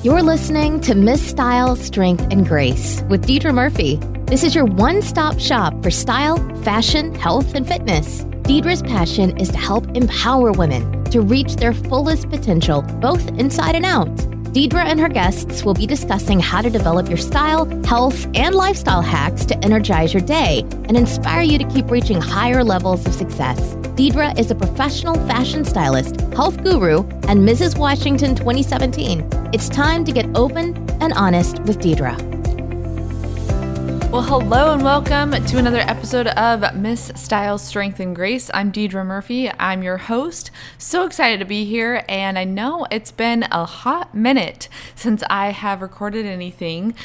You're listening to Miss Style, Strength, and Grace with Deidre Murphy. This is your one-stop shop for style, fashion, health, and fitness. Deidre's passion is to help empower women to reach their fullest potential, both inside and out. Deidre and her guests will be discussing how to develop your style, health, and lifestyle hacks to energize your day and inspire you to keep reaching higher levels of success. Deidre is a professional fashion stylist, health guru, and Mrs. Washington 2017. It's time to get open and honest with Deidre. Well, hello and welcome to another episode of Miss Style, Strength, and Grace. I'm Deidre Murphy. I'm your host. So excited to be here, and I know it's been a hot minute since I have recorded anything.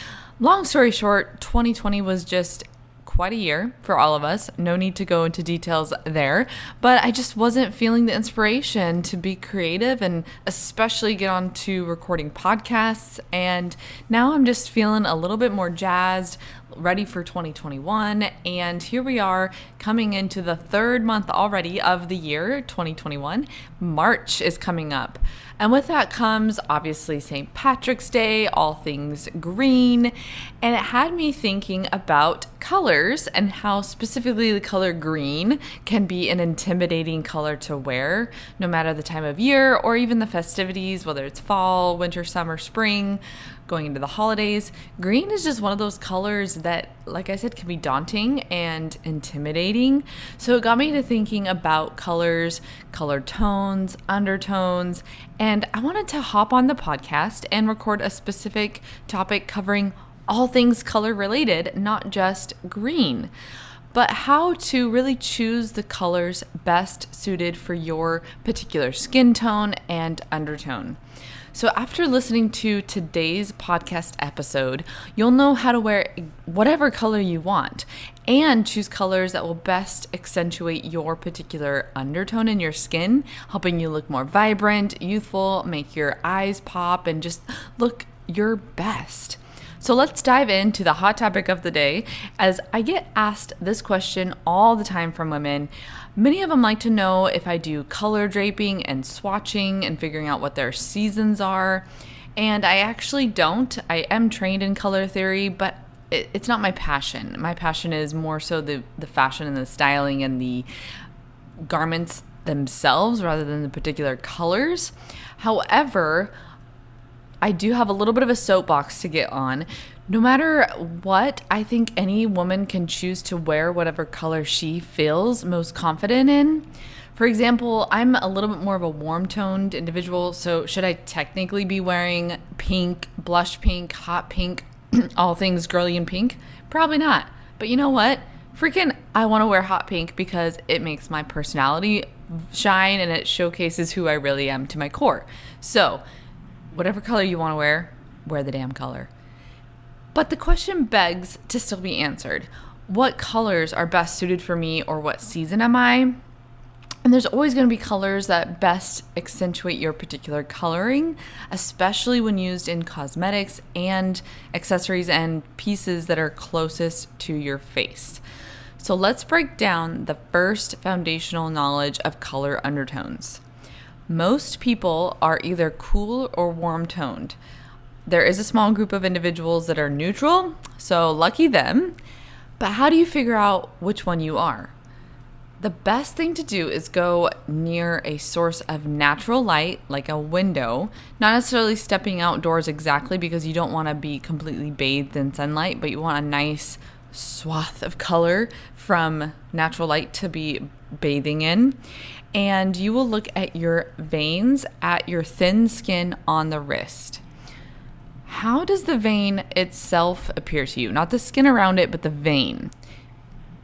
Long story short, 2020 was just quite a year for all of us. No need to go into details there, but I just wasn't feeling the inspiration to be creative and especially get on to recording podcasts. And now I'm just feeling a little bit more jazzed, ready for 2021. And here we are coming into the third month already of the year 2021. March is coming up. And with that comes obviously St. Patrick's Day, all things green. And it had me thinking about colors and how specifically the color green can be an intimidating color to wear, no matter the time of year or even the festivities, whether it's fall, winter, summer, spring, going into the holidays. Green is just one of those colors that, like I said, can be daunting and intimidating. So it got me to thinking about colors, color tones, undertones, and I wanted to hop on the podcast and record a specific topic covering all things color related, not just green, but how to really choose the colors best suited for your particular skin tone and undertone. So after listening to today's podcast episode, you'll know how to wear whatever color you want and choose colors that will best accentuate your particular undertone in your skin, helping you look more vibrant, youthful, make your eyes pop, and just look your best. So let's dive into the hot topic of the day, as I get asked this question all the time from women. Many of them like to know if I do color draping and swatching and figuring out what their seasons are. And I actually don't. I am trained in color theory, but it's not my passion. My passion is more so the fashion and the styling and the garments themselves rather than the particular colors. However, I do have a little bit of a soapbox to get on. No matter what, I think any woman can choose to wear whatever color she feels most confident in. For example, I'm a little bit more of a warm-toned individual, so should I technically be wearing pink, blush pink, hot pink, all things girly and pink? Probably not. But you know what? Freaking, I want to wear hot pink because it makes my personality shine and it showcases who I really am to my core. So whatever color you want to wear the damn color. But the question begs to still be answered. What colors are best suited for me, or what season am I? And there's always going to be colors that best accentuate your particular coloring, especially when used in cosmetics and accessories and pieces that are closest to your face. So let's break down the first foundational knowledge of color undertones. Most people are either cool or warm toned. There is a small group of individuals that are neutral, so lucky them. But how do you figure out which one you are? The best thing to do is go near a source of natural light, like a window, not necessarily stepping outdoors exactly because you don't want to be completely bathed in sunlight, but you want a nice swath of color from natural light to be bathing in. And you will look at your veins at your thin skin on the wrist. How does the vein itself appear to you? Not the skin around it, but the vein.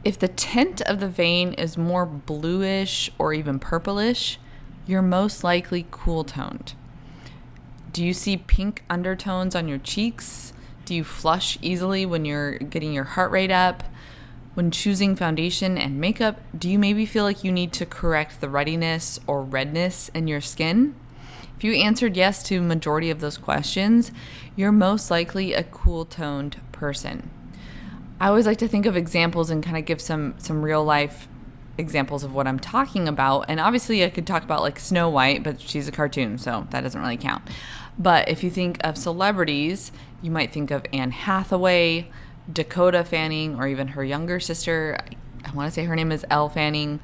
If the tint of the vein is more bluish or even purplish, you're most likely cool toned. Do you see pink undertones on your cheeks? Do you flush easily when you're getting your heart rate up? When choosing foundation and makeup, do you maybe feel like you need to correct the ruddiness or redness in your skin? If you answered yes to majority of those questions, you're most likely a cool-toned person. I always like to think of examples and kind of give some real-life examples of what I'm talking about. And obviously I could talk about like Snow White, but she's a cartoon, so that doesn't really count. But if you think of celebrities, you might think of Anne Hathaway, Dakota Fanning, or even her younger sister. I want to say her name is Elle Fanning.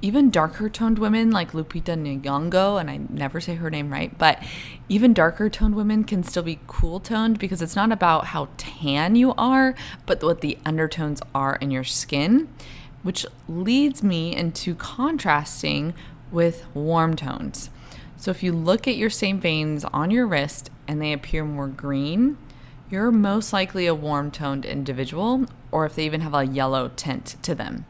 Even darker toned women like Lupita Nyong'o, and I never say her name right, but even darker toned women can still be cool toned because it's not about how tan you are, but what the undertones are in your skin, which leads me into contrasting with warm tones. So if you look at your same veins on your wrist and they appear more green, you're most likely a warm toned individual, or if they even have a yellow tint to them.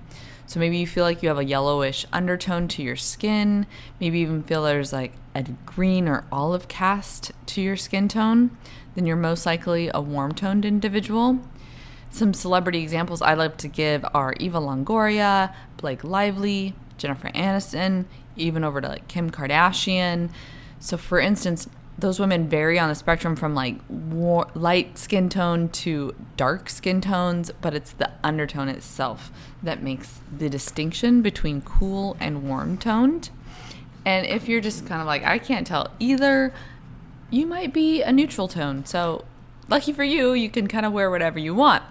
So maybe you feel like you have a yellowish undertone to your skin, maybe even feel there's like a green or olive cast to your skin tone, then you're most likely a warm-toned individual. Some celebrity examples I love to give are Eva Longoria, Blake Lively, Jennifer Aniston, even over to like Kim Kardashian. So for instance, those women vary on the spectrum from like light skin tone to dark skin tones, but it's the undertone itself that makes the distinction between cool and warm toned. And if you're just kind of like, I can't tell either, you might be a neutral tone. So lucky for you, you can kind of wear whatever you want.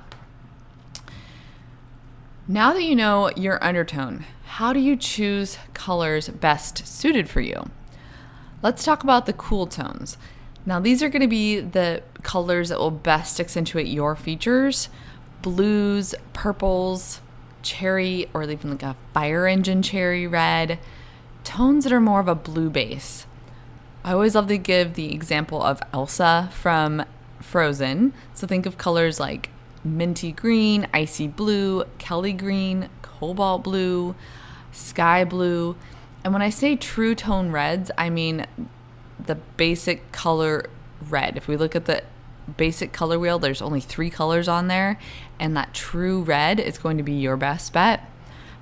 Now that you know your undertone, how do you choose colors best suited for you? Let's talk about the cool tones. Now, these are going to be the colors that will best accentuate your features. Blues, purples, cherry, or even like a fire engine cherry red. Tones that are more of a blue base. I always love to give the example of Elsa from Frozen. So think of colors like minty green, icy blue, Kelly green, cobalt blue, sky blue. And when I say true tone reds, I mean the basic color red. If we look at the basic color wheel, there's only 3 colors on there, and that true red is going to be your best bet.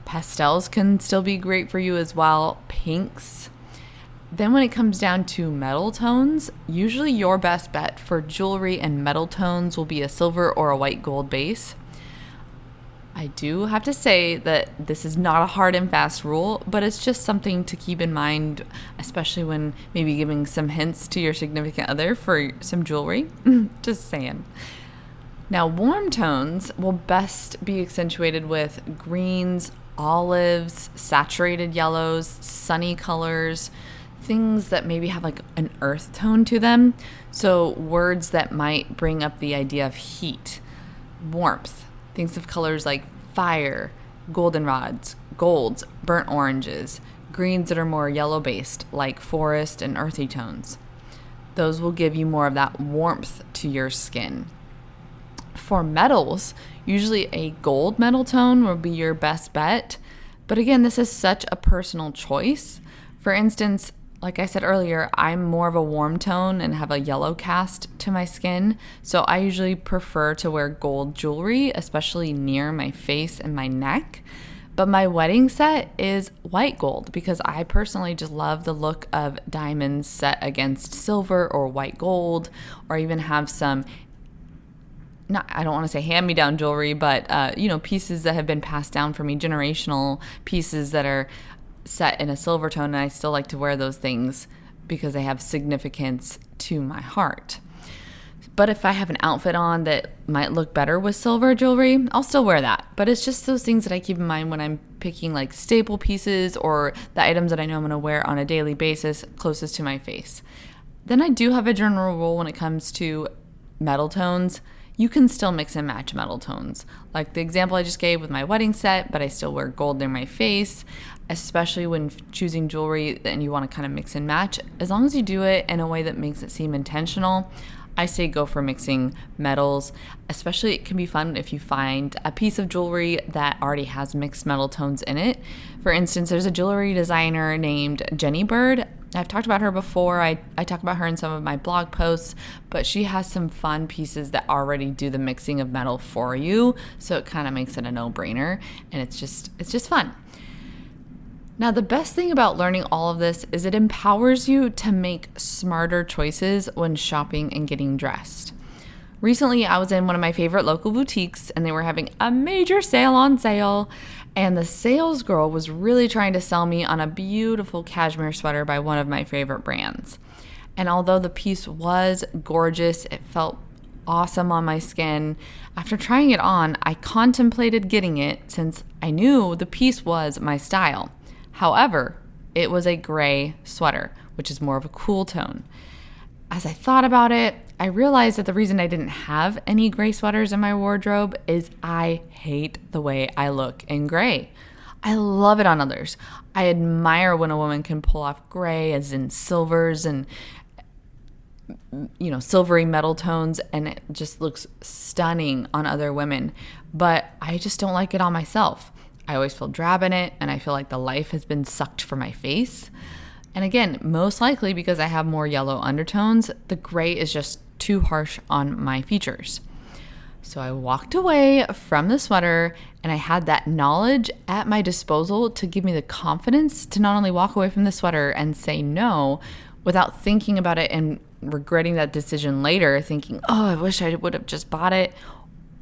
Pastels can still be great for you as well, pinks. Then when it comes down to metal tones, usually your best bet for jewelry and metal tones will be a silver or a white gold base. I do have to say that this is not a hard and fast rule, but it's just something to keep in mind, especially when maybe giving some hints to your significant other for some jewelry. Just saying. Now, warm tones will best be accentuated with greens, olives, saturated yellows, sunny colors, things that maybe have like an earth tone to them. So words that might bring up the idea of heat, warmth. Things of colors like fire, goldenrods, golds, burnt oranges, greens that are more yellow-based like forest and earthy tones. Those will give you more of that warmth to your skin. For metals, usually a gold metal tone will be your best bet. But again, this is such a personal choice. For instance, like I said earlier, I'm more of a warm tone and have a yellow cast to my skin, so I usually prefer to wear gold jewelry, especially near my face and my neck. But my wedding set is white gold because I personally just love the look of diamonds set against silver or white gold, or even have some, I don't want to say hand-me-down jewelry, but pieces that have been passed down for me, generational pieces that are set in a silver tone, and I still like to wear those things because they have significance to my heart. But if I have an outfit on that might look better with silver jewelry, I'll still wear that. But it's just those things that I keep in mind when I'm picking like staple pieces or the items that I know I'm going to wear on a daily basis closest to my face. Then I do have a general rule when it comes to metal tones. You can still mix and match metal tones. Like the example I just gave with my wedding set, but I still wear gold near my face, especially when choosing jewelry and you want to kind of mix and match. As long as you do it in a way that makes it seem intentional, I say go for mixing metals. Especially it can be fun if you find a piece of jewelry that already has mixed metal tones in it. For instance, there's a jewelry designer named Jenny Bird. I've talked about her before. I talk about her in some of my blog posts, but she has some fun pieces that already do the mixing of metal for you, so it kind of makes it a no-brainer, and it's just fun. Now, the best thing about learning all of this is it empowers you to make smarter choices when shopping and getting dressed. Recently, I was in one of my favorite local boutiques, and they were having a major sale on sale, and the sales girl was really trying to sell me on a beautiful cashmere sweater by one of my favorite brands. And although the piece was gorgeous, it felt awesome on my skin. After trying it on, I contemplated getting it since I knew the piece was my style. However, it was a gray sweater, which is more of a cool tone. As I thought about it, I realized that the reason I didn't have any gray sweaters in my wardrobe is I hate the way I look in gray. I love it on others. I admire when a woman can pull off gray, as in silvers and silvery metal tones, and it just looks stunning on other women. But I just don't like it on myself. I always feel drab in it, and I feel like the life has been sucked from my face. And again, most likely because I have more yellow undertones, the gray is just too harsh on my features. So I walked away from the sweater, and I had that knowledge at my disposal to give me the confidence to not only walk away from the sweater and say no without thinking about it and regretting that decision later, thinking, oh, I wish I would have just bought it,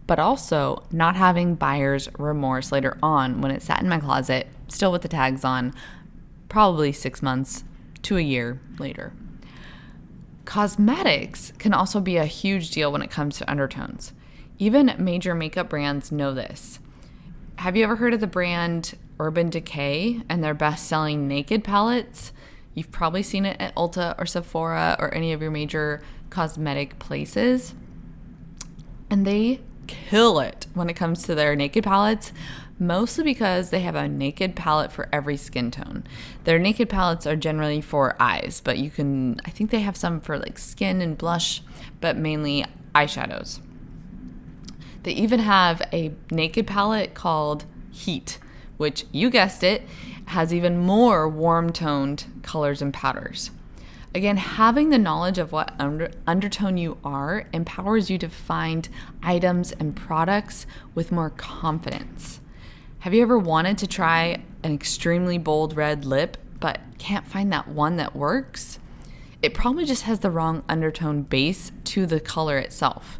but also not having buyer's remorse later on when it sat in my closet, still with the tags on, probably 6 months to a year later. Cosmetics can also be a huge deal when it comes to undertones. Even major makeup brands know this. Have you ever heard of the brand Urban Decay and their best-selling Naked palettes? You've probably seen it at Ulta or Sephora or any of your major cosmetic places. And they kill it when it comes to their Naked palettes, mostly because they have a Naked palette for every skin tone. Their Naked palettes are generally for eyes, but I think they have some for like skin and blush, but mainly eyeshadows. They even have a Naked palette called Heat, which, you guessed it, has even more warm-toned colors and powders. Again, having the knowledge of what undertone you are empowers you to find items and products with more confidence. Have you ever wanted to try an extremely bold red lip but can't find that one that works? It probably just has the wrong undertone base to the color itself.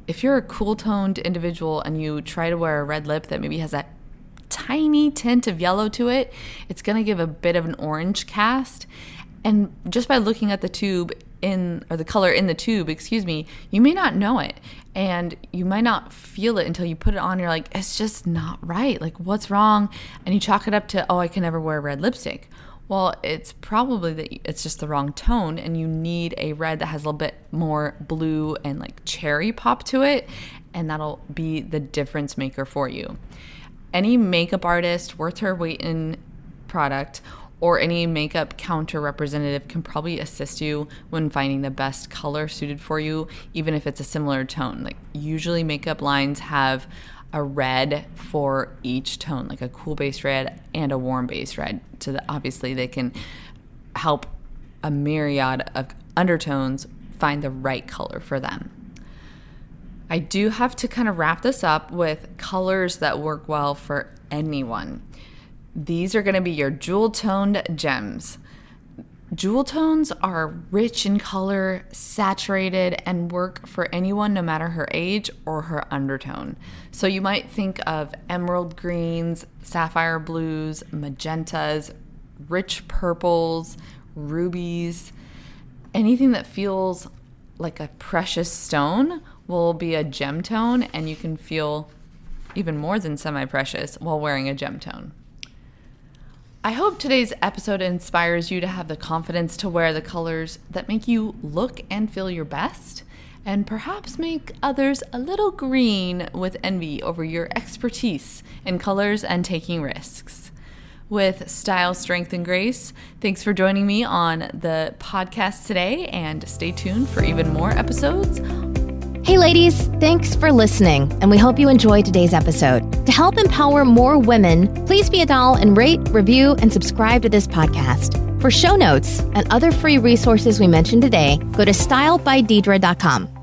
If you're a cool-toned individual and you try to wear a red lip that maybe has that tiny tint of yellow to it, it's going to give a bit of an orange cast. And just by looking at the color in the tube, you may not know it. And you might not feel it until you put it on. You're like, it's just not right. Like, what's wrong? And you chalk it up to, oh, I can never wear red lipstick. Well, it's probably that it's just the wrong tone, and you need a red that has a little bit more blue and like cherry pop to it, and that'll be the difference maker for you. Any makeup artist worth her weight in product or any makeup counter representative can probably assist you when finding the best color suited for you, even if it's a similar tone. Like, usually makeup lines have a red for each tone, like a cool base red and a warm base red, so that obviously they can help a myriad of undertones find the right color for them. I do have to kind of wrap this up with colors that work well for anyone. These are going to be your jewel-toned gems. Jewel tones are rich in color, saturated, and work for anyone no matter her age or her undertone. So you might think of emerald greens, sapphire blues, magentas, rich purples, rubies. Anything that feels like a precious stone will be a gem tone, and you can feel even more than semi-precious while wearing a gem tone. I hope today's episode inspires you to have the confidence to wear the colors that make you look and feel your best, and perhaps make others a little green with envy over your expertise in colors and taking risks. With style, strength, and grace, thanks for joining me on the podcast today, and stay tuned for even more episodes. Hey ladies, thanks for listening, and we hope you enjoyed today's episode. To help empower more women, please be a doll and rate, review, and subscribe to this podcast. For show notes and other free resources we mentioned today, go to styledbydeidre.com.